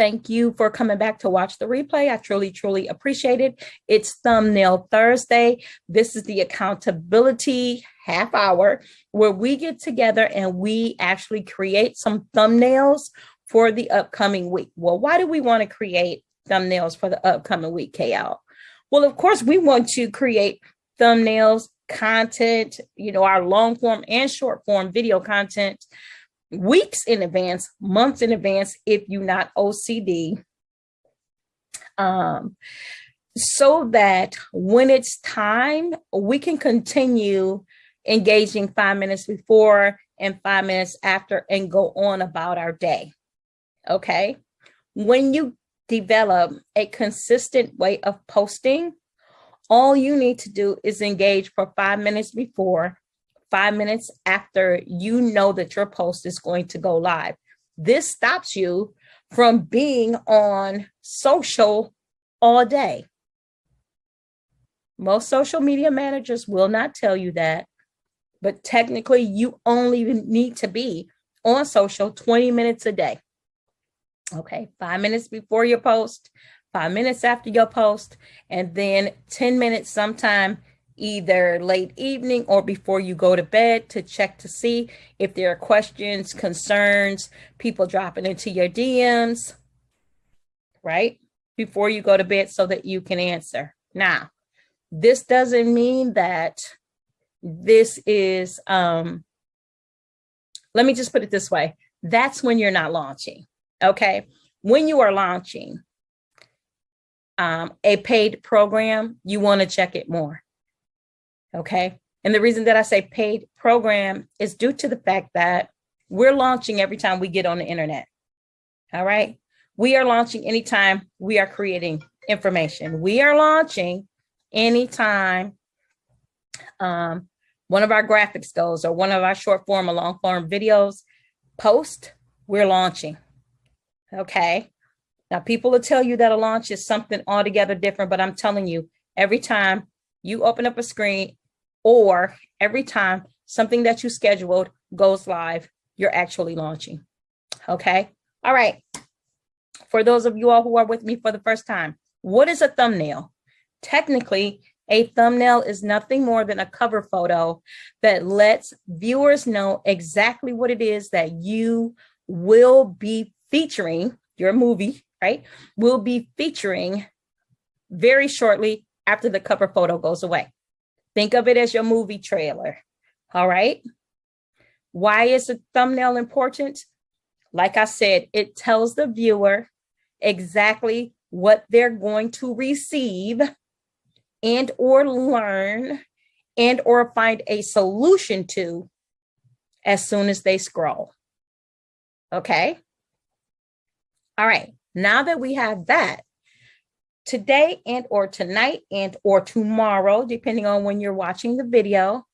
thank you for coming back to watch the replay. I truly, truly appreciate it. It's Thumbnail Thursday. This is the accountability half hour where we get together and we actually create some thumbnails for the upcoming week. Well, why do we want to create thumbnails for the upcoming week, KL? Well, of course, we want to create thumbnails, content, our long form and short form video content weeks in advance, months in advance, if you're not OCD, so that when it's time, we can continue engaging 5 minutes before and 5 minutes after and go on about our day. Okay. When you develop a consistent way of posting, all you need to do is engage for 5 minutes before, 5 minutes after you know that your post is going to go live. This stops you from being on social all day. Most social media managers will not tell you that, but technically you only need to be on social 20 minutes a day. Okay, 5 minutes before your post, 5 minutes after your post, and then 10 minutes sometime either late evening or before you go to bed to check to see if there are questions, concerns, people dropping into your DMs, right? Before you go to bed so that you can answer. Now, this doesn't mean that this is, let me just put it this way. That's when you're not launching, okay? When you are launching a paid program, you want to check it more. Okay. And the reason that I say paid program is due to the fact that we're launching every time we get on the internet. All right. We are launching anytime we are creating information. We are launching anytime one of our graphics goes or one of our short form or long form videos post, we're launching. Okay. Now people will tell you that a launch is something altogether different, but I'm telling you, every time you open up a screen or every time something that you scheduled goes live, you're actually launching. Okay. All right. For those of you all who are with me for the first time, what is a thumbnail? Technically, a thumbnail is nothing more than a cover photo that lets viewers know exactly what it is that you will be featuring, your movie, right? Will be featuring very shortly after the cover photo goes away. Think of it as your movie trailer. All right. Why is a thumbnail important? Like I said, it tells the viewer exactly what they're going to receive and or learn and or find a solution to as soon as they scroll. Okay. All right. Now that we have that, today and or tonight and or tomorrow, depending on when you're watching the video,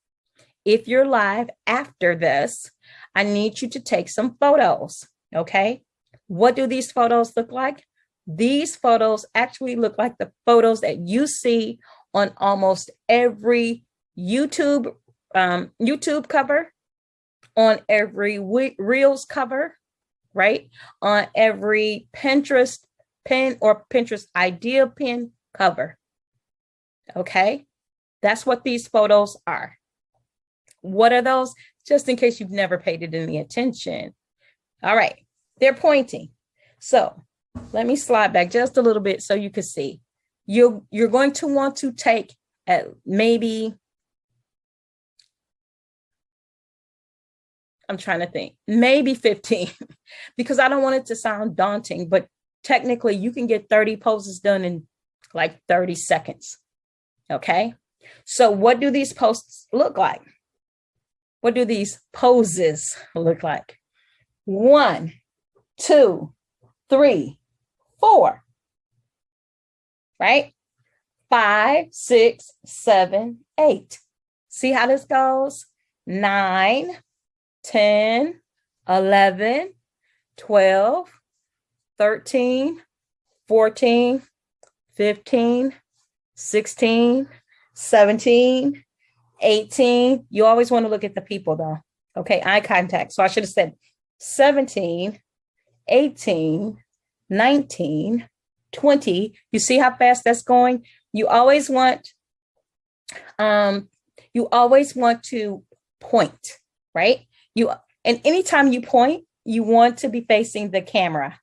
if you're live after this, I need you to take some photos. Okay. What do these photos look like? These photos actually look like the photos that you see on almost every YouTube cover, on every Reels cover, right? On every Pinterest pin or Pinterest idea pin cover. Okay. That's what these photos are. What are those? Just in case you've never paid it any attention. All right. They're pointing. So let me slide back just a little bit so you can see. You're going to want to take at maybe, I'm trying to think, maybe 15 because I don't want it to sound daunting, but technically you can get 30 poses done in like 30 seconds. Okay. So what do these posts look like? What do these poses look like? 1, 2, 3, 4. Right? 5, 6, 7, 8. See how this goes? 9, 10, 11, 12, 13, 14, 15, 16, 17, 18. You always want to look at the people though. Okay, eye contact. So I should have said 17, 18, 19, 20. You see how fast that's going? You always want to point, right? And anytime you point, you want to be facing the camera.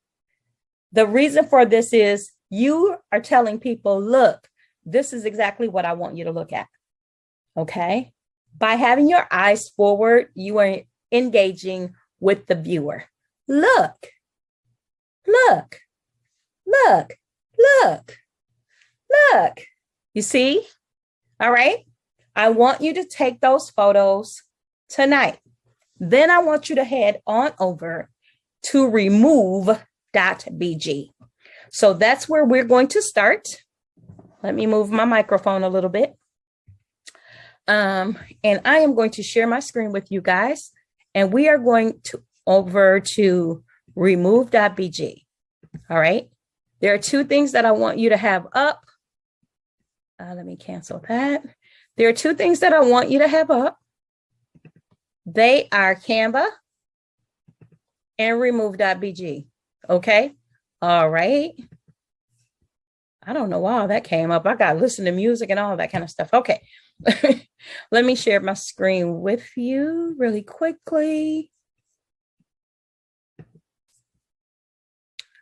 The reason for this is you are telling people, look, this is exactly what I want you to look at. Okay. By having your eyes forward, you are engaging with the viewer. Look, look, look, look, look. You see? All right. I want you to take those photos tonight. Then I want you to head on over to remove.bg. So that's where we're going to start. Let me move my microphone a little bit. And I am going to share my screen with you guys. And we are going to over to remove.bg. All right. There are two things that I want you to have up. Let me cancel that. There are two things that I want you to have up. They are Canva and remove.bg. Okay. All right. I don't know why that came up. I got to listen to music and all that kind of stuff. Okay. Let me share my screen with you really quickly.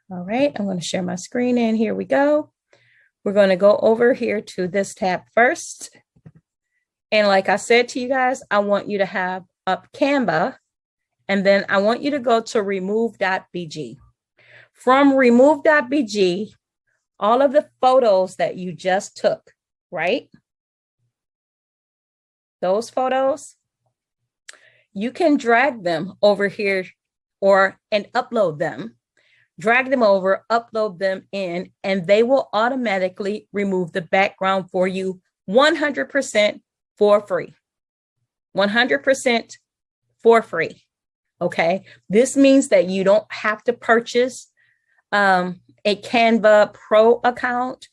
All right. I'm going to share my screen and here we go. We're going to go over here to this tab first. And like I said to you guys, I want you to have up Canva, and then I want you to go to remove.bg. From remove.bg, all of the photos that you just took, right? Those photos, you can drag them over here and upload them. Drag them over, upload them in, and they will automatically remove the background for you 100% for free. 100% for free. Okay. This means that you don't have to purchase a Canva Pro account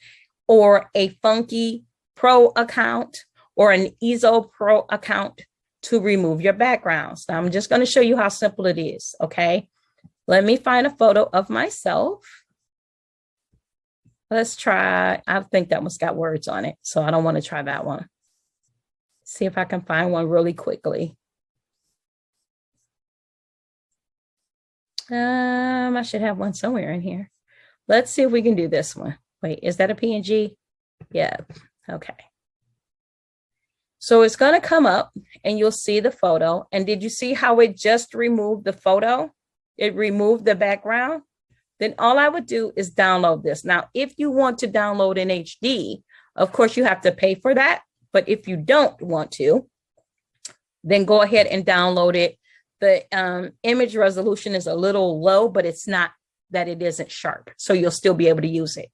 or a Funky Pro account or an EZO Pro account to remove your backgrounds. Now, I'm just going to show you how simple it is. Okay. Let me find a photo of myself. Let's try. I think that one's got words on it, so I don't want to try that one. See if I can find one really quickly. I should have one somewhere in here. Let's see if we can do this one. Wait, is that a PNG? Yeah. Okay. So it's going to come up and you'll see the photo. And did you see how it just removed the photo? It removed the background. Then all I would do is download this. Now, if you want to download in HD, of course, you have to pay for that. But if you don't want to, then go ahead and download it. The image resolution is a little low, but it's not that it isn't sharp. So you'll still be able to use it.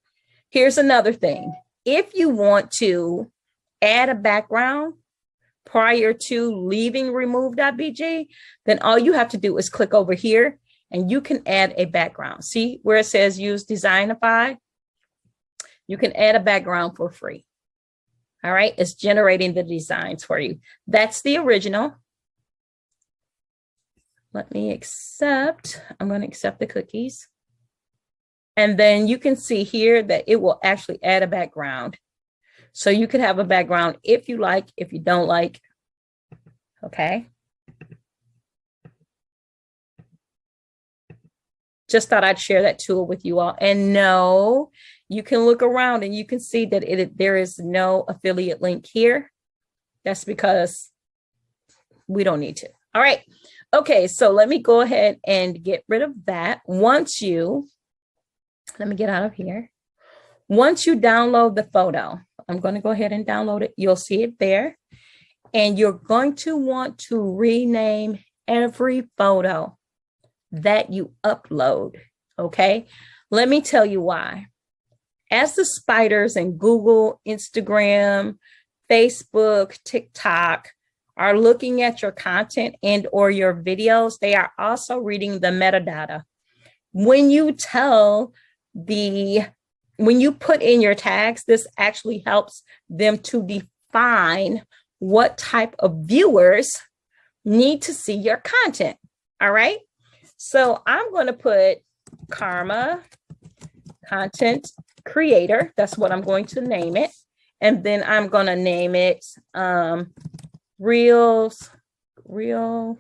Here's another thing. If you want to add a background prior to leaving remove.bg, then all you have to do is click over here and you can add a background. See where it says use Designify? You can add a background for free. All right, it's generating the designs for you. That's the original. Let me accept. I'm going to accept the cookies. And then you can see here that it will actually add a background. So you could have a background if you like, if you don't like. Okay. Just thought I'd share that tool with you all. And no, you can look around and you can see that there is no affiliate link here. That's because we don't need to. All right. Okay. So let me go ahead and get rid of that. Let me get out of here. Once you download the photo, I'm going to go ahead and download it. You'll see it there. And you're going to want to rename every photo that you upload. Okay. Let me tell you why. As the spiders in Google, Instagram, Facebook, TikTok are looking at your content and or your videos, they are also reading the metadata. When you put in your tags, this actually helps them to define what type of viewers need to see your content. All right. So I'm going to put Karma content creator. That's what I'm going to name it. And then I'm going to name it Reels, Real.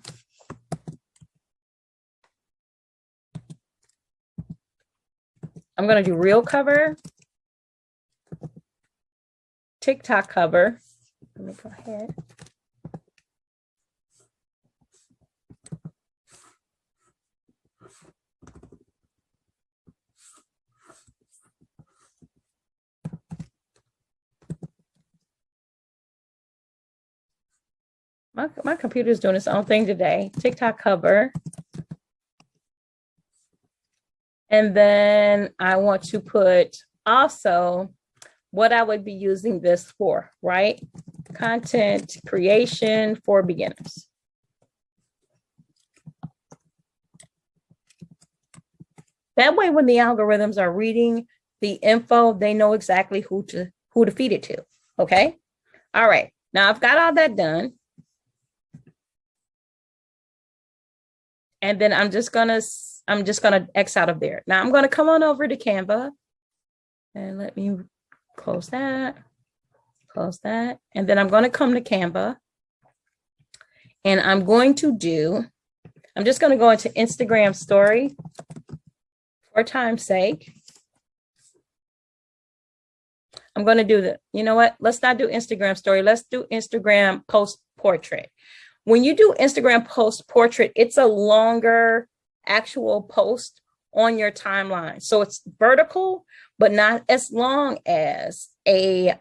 I'm going to do Reel cover, TikTok cover. Let me go ahead. My computer's doing its own thing today. TikTok cover. And then I want to put also what I would be using this for, right? Content creation for beginners. That way, when the algorithms are reading the info, they know exactly who to feed it to. Okay. All right. Now I've got all that done. And then I'm just gonna X out of there. Now I'm gonna come on over to Canva and let me close that, and then I'm gonna come to Canva and I'm just gonna go into Instagram story for time's sake. I'm gonna do you know what? Let's not do Instagram story. Let's do Instagram post portrait. When you do Instagram post portrait, it's a longer actual post on your timeline. So it's vertical, but not as long as a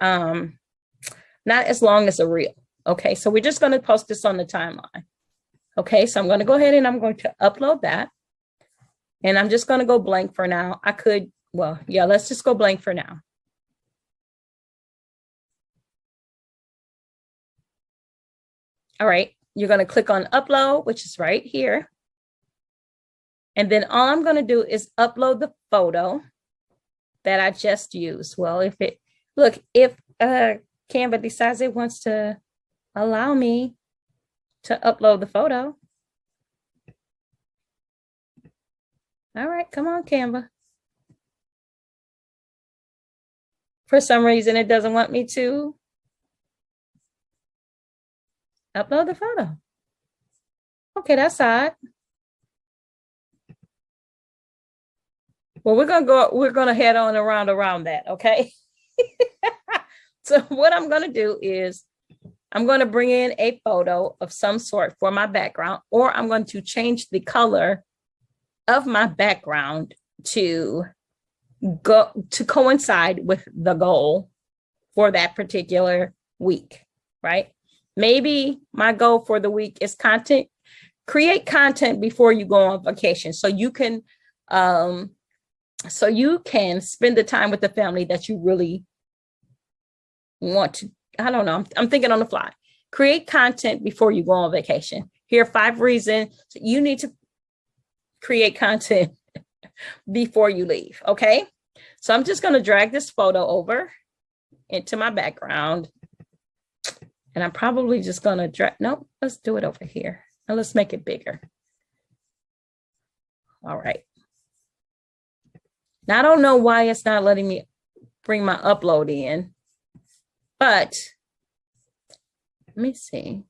reel. Okay, so we're just going to post this on the timeline. Okay, so I'm going to go ahead and I'm going to upload that. And I'm just going to go blank for now. Let's just go blank for now. All right. You're going to click on upload, which is right here. And then all I'm going to do is upload the photo that I just used. Well, if Canva decides it wants to allow me to upload the photo. All right, come on, Canva. For some reason, it doesn't want me to upload the photo. Okay, that's odd. Well, we're gonna head on around that, okay? So what I'm gonna do is I'm gonna bring in a photo of some sort for my background, or I'm going to change the color of my background to coincide with the goal for that particular week, right? Maybe my goal for the week is create content before you go on vacation. So you can spend the time with the family that you really want to. I don't know. I'm thinking on the fly. Create content before you go on vacation. Here are 5 reasons you need to create content before you leave. Okay. So I'm just going to drag this photo over into my background. And I'm probably just going to let's do it over here. And let's make it bigger. All right. Now, I don't know why it's not letting me bring my upload in, but let me see.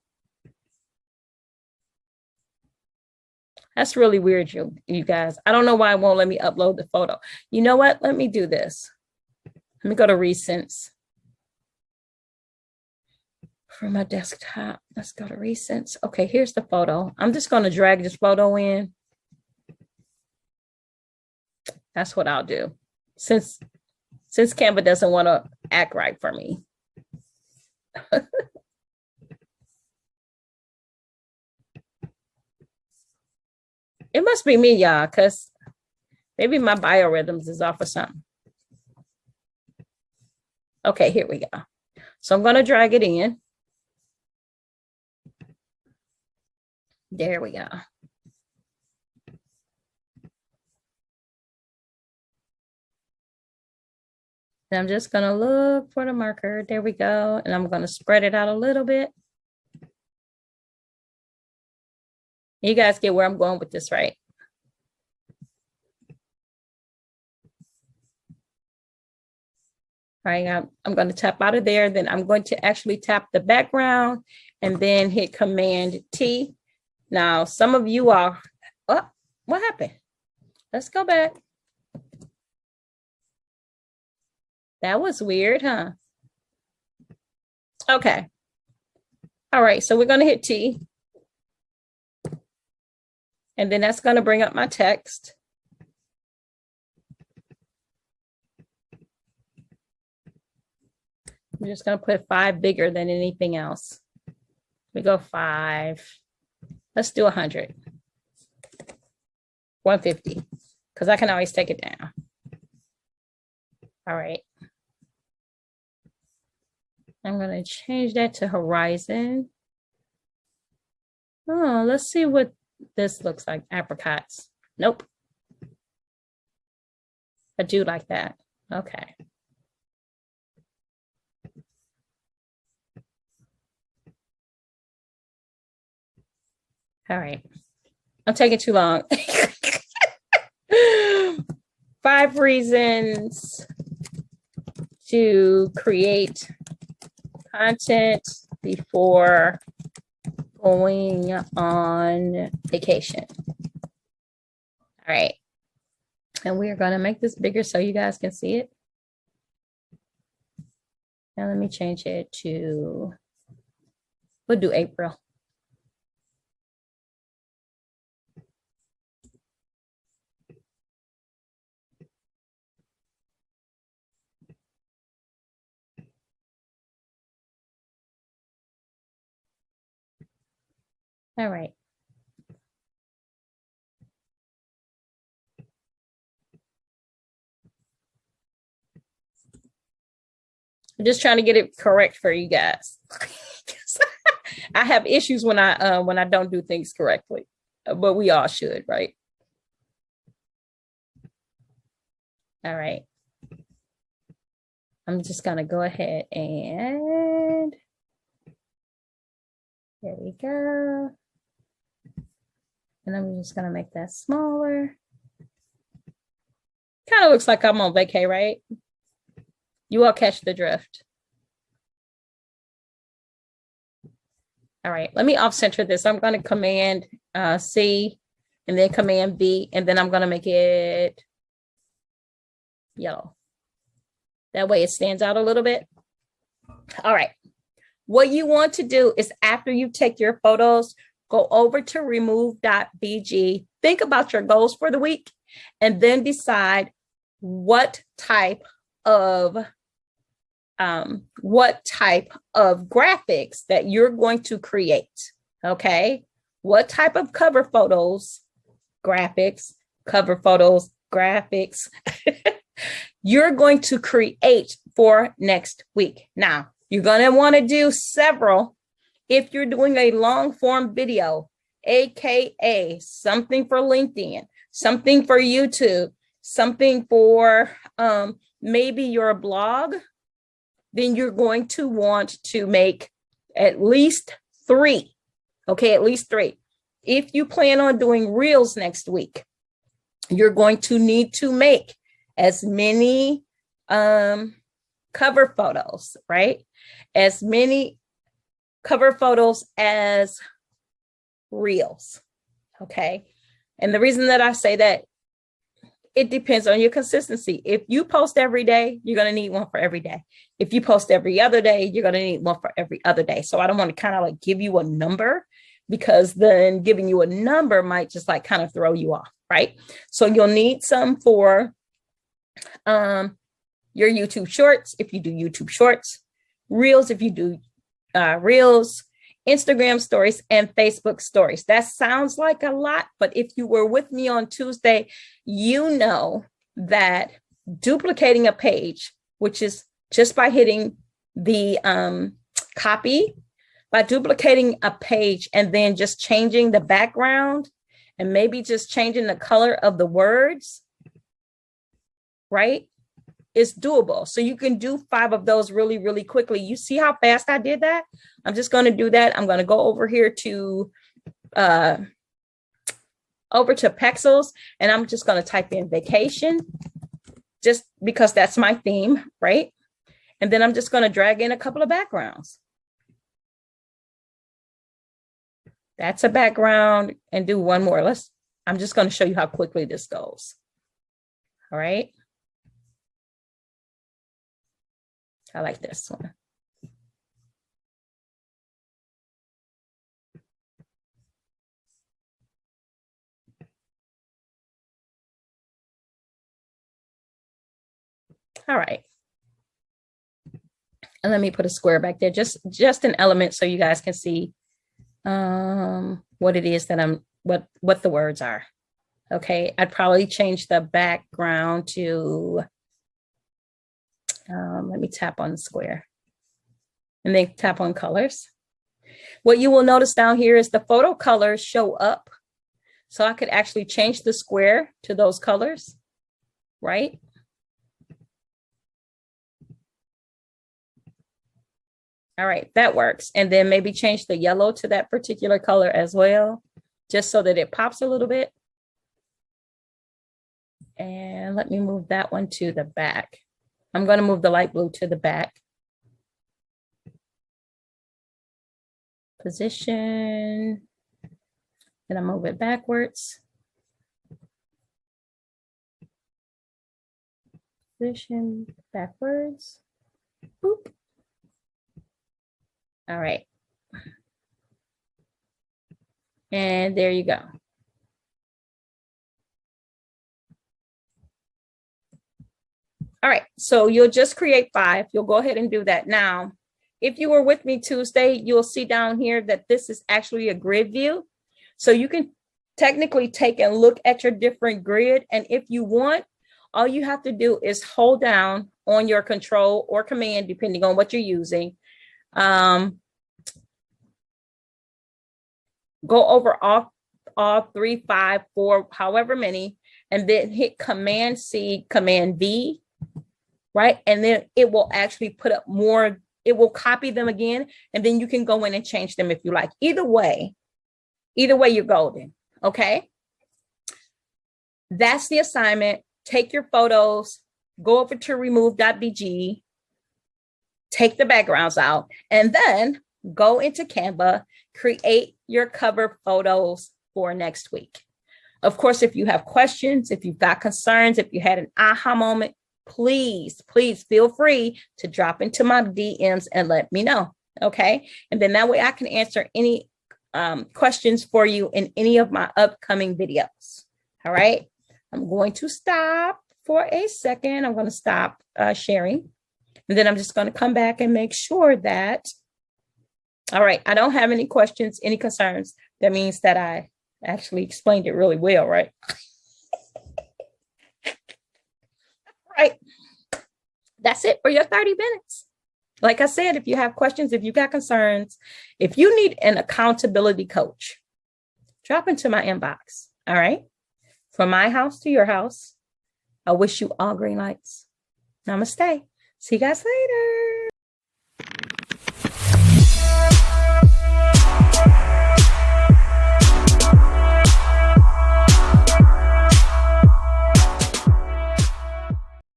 That's really weird, you guys. I don't know why it won't let me upload the photo. You know what? Let me do this. Let me go to recents. For my desktop, let's go to recents. Okay, here's the photo. I'm just going to drag this photo in. That's what I'll do. Since Canva doesn't want to act right for me. It must be me, y'all, because maybe my biorhythms is off or something. Okay, here we go. So I'm going to drag it in. There we go. And I'm just going to look for the marker. There we go. And I'm going to spread it out a little bit. You guys get where I'm going with this, right? All right, I'm going to tap out of there. Then I'm going to actually tap the background and then hit Command T. Now, some of you are, oh, what happened? Let's go back. That was weird, huh? Okay. All right, so we're going to hit T. And then that's going to bring up my text. I'm just going to put 5 bigger than anything else. We go 5. Let's do 100. 150, because I can always take it down. All right. I'm going to change that to horizon. Oh, let's see what this looks like. Apricots. Nope. I do like that. Okay. All right. I'm taking too long. 5 reasons to create content before going on vacation. All right. And we are going to make this bigger so you guys can see it. Now let me change it to, we'll do April. All right. I'm just trying to get it correct for you guys. I have issues when I don't do things correctly, but we all should, right? All right. I'm just gonna go ahead and there we go. And I'm just gonna make that smaller. Kind of looks like I'm on vacay, right? You all catch the drift. All right, let me off center this. I'm going to Command C and then Command V, and then I'm going to make it yellow. That way it stands out a little bit. All right. What you want to do is after you take your photos, go over to remove.bg, think about your goals for the week, and then decide what type of graphics that you're going to create. Okay. What type of cover photos, graphics, you're going to create for next week. Now, you're going to want to do several if you're doing a long form video, AKA something for LinkedIn, something for YouTube, something for maybe your blog, then you're going to want to make at least 3. Okay, at least 3. If you plan on doing reels next week, you're going to need to make as many cover photos, right? As many cover photos as reels. Okay. And the reason that I say that, it depends on your consistency. If you post every day, you're going to need one for every day. If you post every other day, you're going to need one for every other day. So I don't want to kind of like give you a number, because then giving you a number might just like kind of throw you off, right? So you'll need some for your YouTube shorts, if you do YouTube shorts, reels, if you do reels, Instagram stories, and Facebook stories. That sounds like a lot, but if you were with me on Tuesday, you know that duplicating a page, which is just by hitting the copy, by duplicating a page and then just changing the background and maybe just changing the color of the words, right? It's doable. So you can do 5 of those really, really quickly. You see how fast I did that? I'm just going to do that. I'm going to go over here to Pexels, and I'm just going to type in vacation, just because that's my theme, right? And then I'm just going to drag in a couple of backgrounds. That's a background, and do one more. I'm just going to show you how quickly this goes. All right. I like this one. All right. And let me put a square back there, just an element so you guys can see what it is that what the words are. Okay, I'd probably change the background to, let me tap on the square and then tap on colors. What you will notice down here is the photo colors show up. So I could actually change the square to those colors, right? All right, that works. And then maybe change the yellow to that particular color as well, just so that it pops a little bit. And let me move that one to the back. I'm going to move the light blue to the back. Position. Then I move it backwards. Position backwards. Boop. All right. And there you go. All right, so you'll just create 5. You'll go ahead and do that. Now, if you were with me Tuesday, you'll see down here that this is actually a grid view. So you can technically take and look at your different grid. And if you want, all you have to do is hold down on your control or command, depending on what you're using. Go over all 3, 5, 4, however many, and then hit Command C, Command V, right? And then it will actually put up more, it will copy them again, and then you can go in and change them if you like. Either way, you're golden, okay? That's the assignment. Take your photos, go over to remove.bg, take the backgrounds out, and then go into Canva, create your cover photos for next week. Of course, if you have questions, if you've got concerns, if you had an aha moment, please feel free to drop into my DMs and let me know, okay? And then that way I can answer any questions for you in any of my upcoming videos, all right? I'm going to stop for a second. I'm going to stop sharing, and then I'm just going to come back and make sure that, all right, I don't have any questions, any concerns. That means that I actually explained it really well, right? Right. That's it for your 30 minutes. Like I said, if you have questions, if you got concerns, if you need an accountability coach, drop into my inbox, all right? From my house to your house, I wish you all green lights. Namaste. See you guys later.